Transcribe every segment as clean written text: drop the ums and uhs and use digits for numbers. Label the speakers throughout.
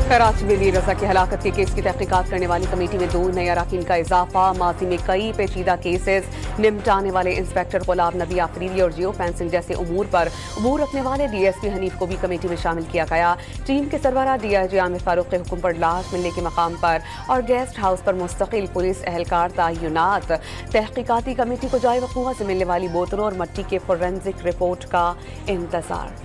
Speaker 1: कराची में मीर रजा की हलाकत के केस की तहकीकात करने वाली कमेटी में 2 नए अरकान का इजाफा। माजी में कई पेचीदा केसेस निपटाने वाले इंस्पेक्टर गुलाब नबी आफरीदी और जियो फेंसिंग जैसे उमूर पर उमूर रखने वाले डीएसपी हनीफ को भी कमेटी में शामिल किया गया। टीम के सरबराह डीआईजी आमिर फारूक के हुक्म पर लाश मिलने के मकाम पर और गेस्ट हाउस पर मुस्तकिल पुलिस एहलकार तैनात। तहकीकाती कमेटी को जाए वक़ूआ से मिलने वाली बोतलों और मट्टी के फोरेंसिक रिपोर्ट का इंतजार।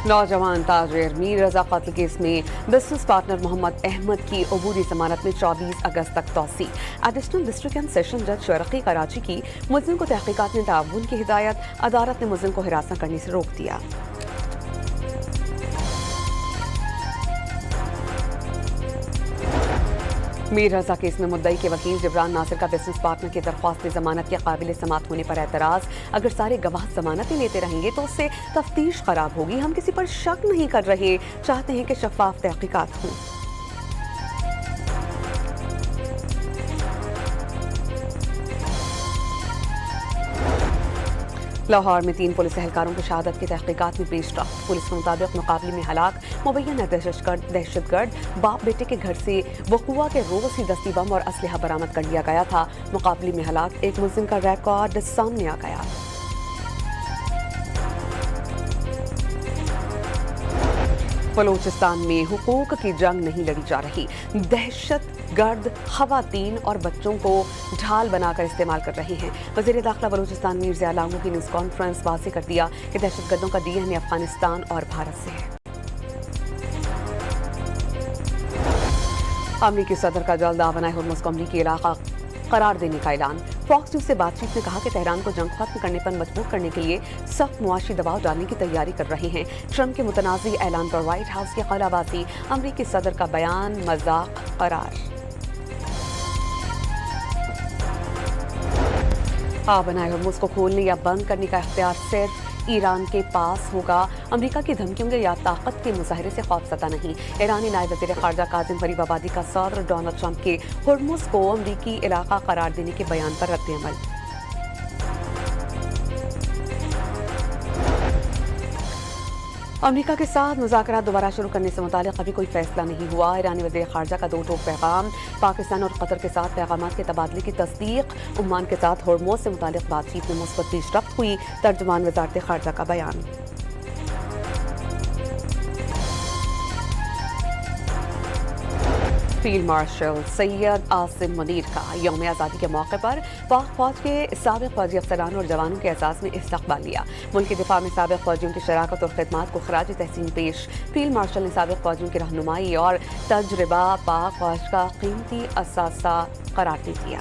Speaker 1: नौजवान ताजिर मीर रजा कत्ल केस में बिजनेस पार्टनर मोहम्मद अहमद की अबूरी जमानत में 24 अगस्त तक तौसी। एडिशनल डिस्ट्रिक्ट एंड सेशन जज शरक़ी कराची की मुल्ज़िम को तहकीकात में ताउन की हिदायत। अदालत ने मुल्ज़िम को हिरासत करने से रोक दिया। मीर रजा केस में मुद्दई के वकील जिब्रान नासिर का बिजनेस पार्टनर की दरख्वास्त जमानत के काबिल समात होने पर एतराज़। अगर सारे गवाह जमानतें लेते रहेंगे तो उससे तफ्तीश खराब होगी। हम किसी पर शक नहीं कर रहे, चाहते हैं कि शफाफ तहकीकात हों। लाहौर में 3 पुलिस एहलकारों की शहादत की तहकीकात में पेश रफ्त। पुलिस के मुताबिक मुकाबले में हलाक मुबैना दहशतगर्द बाप बेटे के घर से वक़ूआ के रोज़ ही दस्ती बम और असलहा बरामद कर लिया गया था। मुकाबले में हलाक एक मुल्ज़िम का रिकॉर्ड सामने आ गया। बलूचिस्तान में हुकूक की जंग नहीं लड़ी जा रही। दहशत गर्द खवातीन और बच्चों को ढाल बनाकर इस्तेमाल कर रहे हैं। वज़ीर दाखिला बलूचिस्तान मीर ज़िया लांगू की न्यूज़ कॉन्फ्रेंस वाज़ेह कर दिया कि दहशतगर्दों का डीएनए अफगानिस्तान और भारत से है। अमरीकी सदर का जल्द आबनाए हुर्मुज़ को अमरीकी इलाका करार देने का ऐलान। फॉक्स न्यूज़ से बातचीत में कहा कि तेहरान को जंग खत्म करने पर मजबूर करने के लिए सख्त मुआशी दबाव डालने की तैयारी कर रहे हैं। ट्रंप के मुतनाज़ी ऐलान पर व्हाइट हाउस की खलाबाजी। अमरीकी सदर का बयान मजाक करार। आबनाए हुर्मुज़ को खोलने या बंद करने का इख्तियार सिर्फ ईरान के पास होगा। अमेरिका की धमकियों के या ताकत के मुजाहरे से खौफज़दा नहीं। ईरानी नायब वज़ीर ख़ारजा काज़िम ग़रीबाबादी का सदर डोनाल्ड ट्रंप के हुर्मुज़ को अमरीकी इलाका करार देने के बयान पर रद्द-ए-अमल। अमेरिका के साथ मुज़ाकरात दोबारा शुरू करने से मुतालिक अभी कोई फैसला नहीं हुआ। ईरानी वज़ीर ख़ारजा का 2 टोक पैगाम। पाकिस्तान और कतर के साथ पैगामात के तबादले की तस्दीक। ओमान के साथ होर्मुज़ से मुतालिक बातचीत में मुस्बत पेशरफ्त हुई। तर्जुमान वज़ारत ख़ारजा का बयान। फील्ड मार्शल सैयद आसिम मुनीर का यौम आज़ादी के मौके पर पाक फौज के साबिक़ फौजी अफसरान और जवानों के एजाज़ में इस्तक़बाल लिया। मुल्क के दिफा में साबिक़ फौजियों की शराकत और खिदमत को खराज तहसीन पेश। फील्ड मार्शल ने साबिक़ फौजियों की रहनुमाई और तजुर्बा पाक फौज का कीमती असासा करार दे दिया।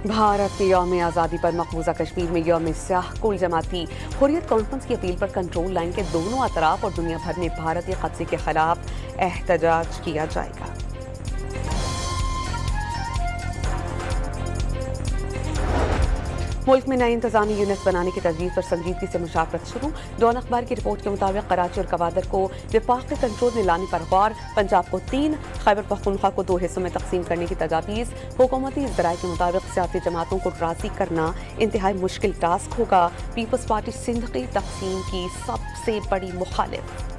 Speaker 1: भारत के यौम आज़ादी पर मकबूजा कश्मीर में यौम स्याह कुल जमाती हुर्रियत कॉन्फ्रेंस की अपील पर कंट्रोल लाइन के दोनों अतराफ और दुनिया भर में भारतीय कब्जे के खिलाफ एहतजाज किया जाएगा। मुल्क में नई इंतजामी यूनिट बनाने की तजवीज़ पर संजीदगी से मुशावरत शुरू। डॉन अखबार की रिपोर्ट के मुताबिक कराची और गवादर को विफाक के कंट्रोल में लाने पर गौर। पंजाब को 3, खैबर पख्तूनख्वा को 2 हिस्सों में तकसीम करने की तजावीज़। हुकूमती ज़राए के मुताबिक सियासी जमातों को राज़ी करना इंतहाई मुश्किल टास्क होगा। पीपल्स पार्टी सिंध की तकसीम की सबसे बड़ी मुखालिफ।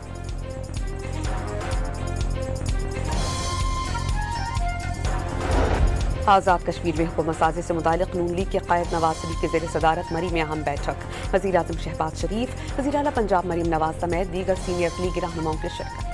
Speaker 1: आज़ाद कश्मीर में हुकूमत साजी से मुतालिक नून लीग के क़ायद नवाज शरीफ की ज़ेर सदारत मरी में अहम बैठक। वज़ीर आज़म शहबाज शरीफ, वज़ीर आला पंजाब मरीम नवाज समेत दीगर सीनियर लीगी रहनुमाओं की शिरकत।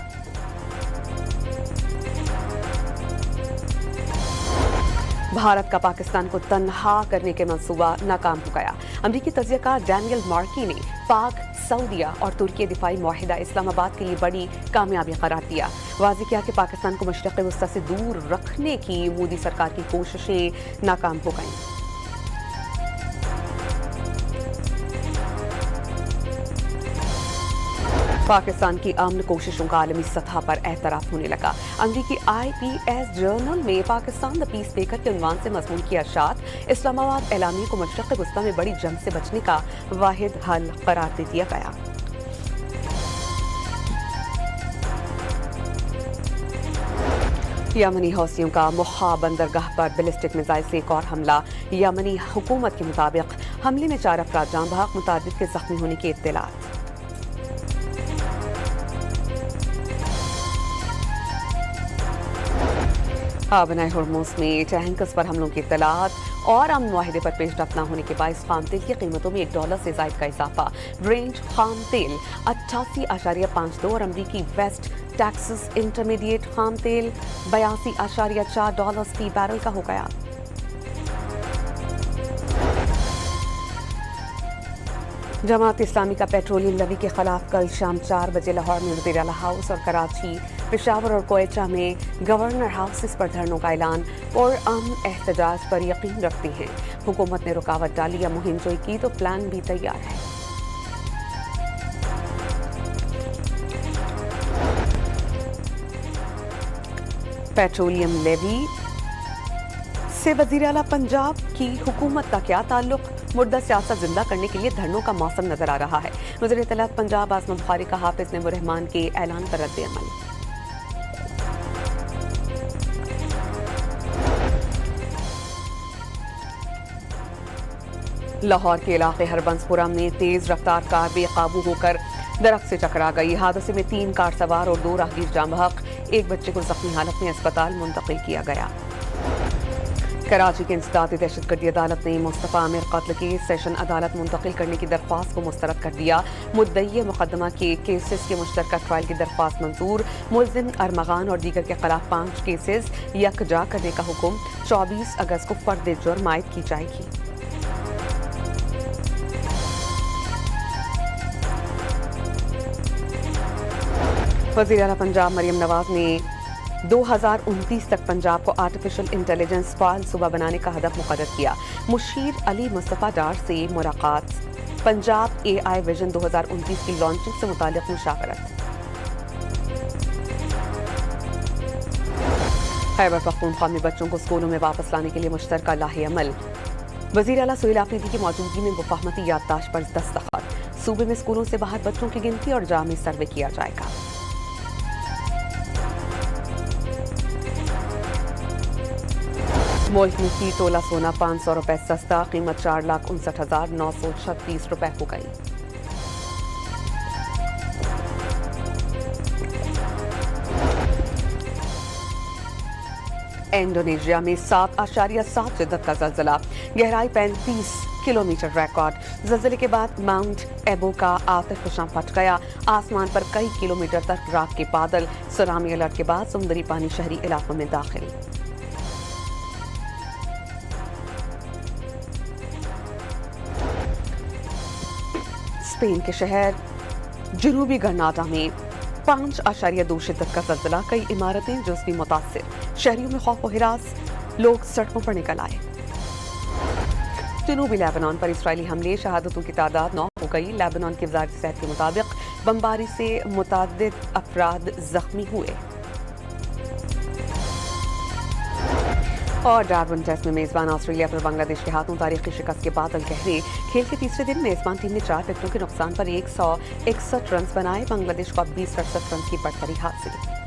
Speaker 1: भारत का पाकिस्तान को तन्हा करने के मंसूबा नाकाम हो गया। अमरीकी तज्ज़ियाकार डैनियल मार्की ने पाक, सऊदीया और तुर्की दिफाई मुआहिदा इस्लामाबाद के लिए बड़ी कामयाबी करार दिया। वाज़ेह किया कि पाकिस्तान को मशरिक़ वस्ता से दूर रखने की मोदी सरकार की कोशिशें नाकाम हो गईं। पाकिस्तान की अमन कोशिशों का आलमी सतह पर एतराफ़ होने लगा। अमरीकी IPS जर्नल में पाकिस्तान द पीस मेकर के उन्वान से मज़मून किया अशात। इस्लामाबाद एलामिया को मशरिक़ वस्ता में बड़ी जंग से बचने का वाहिद हल करार दे दिया गया। یمنی حوثیوں کا مخا بندرگاہ پر بیلسٹک میزائل سے ایک اور حملہ. یمنی حکومت کے مطابق حملے میں 4 افراد جاں بحق، متعدد کے زخمی ہونے کی اطلاعات. آبنائے ہرمز میں ٹینکرز پر حملوں کی اطلاعات اور امن معاہدے پر پیش رفت نہ ہونے کے باعث خام تیل کی قیمتوں میں $1 سے زائد کا اضافہ. رینج خام تیل 88.52 اور امریکی ویسٹ ٹیکسس انٹرمیڈیٹ خام تیل $82.4 فی بیرل کا ہو گیا. جماعت اسلامی کا پیٹرولیم لیوی کے خلاف کل شام 4 بجے لاہور میں وزیر اعلیٰ ہاؤس اور کراچی، پشاور اور کوئٹہ میں گورنر ہاؤسز پر دھرنوں کا اعلان اور امن احتجاج پر یقین رکھتے ہیں. حکومت نے رکاوٹ ڈالی یا مہم جوئی کی تو پلان بھی تیار ہے. پیٹرولیم لیوی سے وزیر اعلیٰ پنجاب کی حکومت کا کیا تعلق؟ مردہ سیاست زندہ کرنے کے لیے دھرنوں کا موسم نظر آ رہا ہے. وزیر اطلاعات پنجاب عاصم بخاری کا حافظ نعیم الرحمان کے اعلان پر رد عمل. لاہور کے علاقے ہربنس پورم میں تیز رفتار کار بے قابو ہو کر درخت سے ٹکرا گئی. حادثے میں 3 کار سوار اور 2 راہگیر جاں بحق، ایک بچے کو زخمی حالت میں اسپتال منتقل کیا گیا. کراچی کی انسدادی دہشت گردی عدالت نے مصطفیٰ عامر قتل کی سیشن عدالت منتقل کرنے کی درخواست کو مسترد کر دیا. مدعی مقدمہ کے کیسز کے مشترکہ ٹرائل کی درخواست منظور. ملزم ارمغان اور دیگر کے خلاف 5 کیسز یکجا کرنے کا حکم. 24 اگست کو فرد جرم عائد کی جائے گی. وزیر اعلیٰ پنجاب مریم نواز نے 2029 تک پنجاب کو آرٹیفیشل انٹیلیجنس فعال صوبہ بنانے کا ہدف مقرر کیا. مشیر علی مصطفیٰ ڈار سے ملاقات. پنجاب AI ویژن 2029 کی لانچنگ سے متعلق مشاورت. خیبر پختونخوا میں بچوں کو اسکولوں میں واپس لانے کے لیے مشترکہ لاہے عمل. وزیر اعلیٰ سہیل آفریدی کی موجودگی میں مفاہمتی یادداشت پر دستخط. صوبے میں اسکولوں سے باہر بچوں کی گنتی اور جامع سروے کیا جائے گا. ملک میں فی تولہ سونا 500 روپے سستا. قیمت 4,59,936 روپے ہو گئی. انڈونیشیا میں 7.7 شدت کا زلزلہ. گہرائی 35 کلومیٹر ریکارڈ. زلزلے کے بعد ماؤنٹ ایبو کا آتشفشاں پھٹ گیا. آسمان پر کئی کلومیٹر تک راکھ کے بادل. سونامی الرٹ کے بعد سمندری پانی شہری علاقوں میں داخل. اسپین کے شہر جنوبی گرناڈا میں 5.2 شدت کا زلزلہ. کئی عمارتیں جزوی متاثر. شہریوں میں خوف و ہراس. لوگ سڑکوں پر نکل آئے. جنوبی لیبنان پر اسرائیلی حملے. شہادتوں کی تعداد 9 ہو گئی. لیبنان کی وزارت صحت کے مطابق بمباری سے متعدد افراد زخمی ہوئے. اور ڈارون ٹیسٹ میں میزبان آسٹریلیا پر بنگلہ دیش کے ہاتھوں تاریخی شکست کے بعد الگہرے. کھیل کے تیسرے دن میزبان ٹیم نے 4 وکٹوں کے نقصان پر 161 رنز بنائے. بنگلہ دیش کو اب 20 رنز کی برتری حاصل.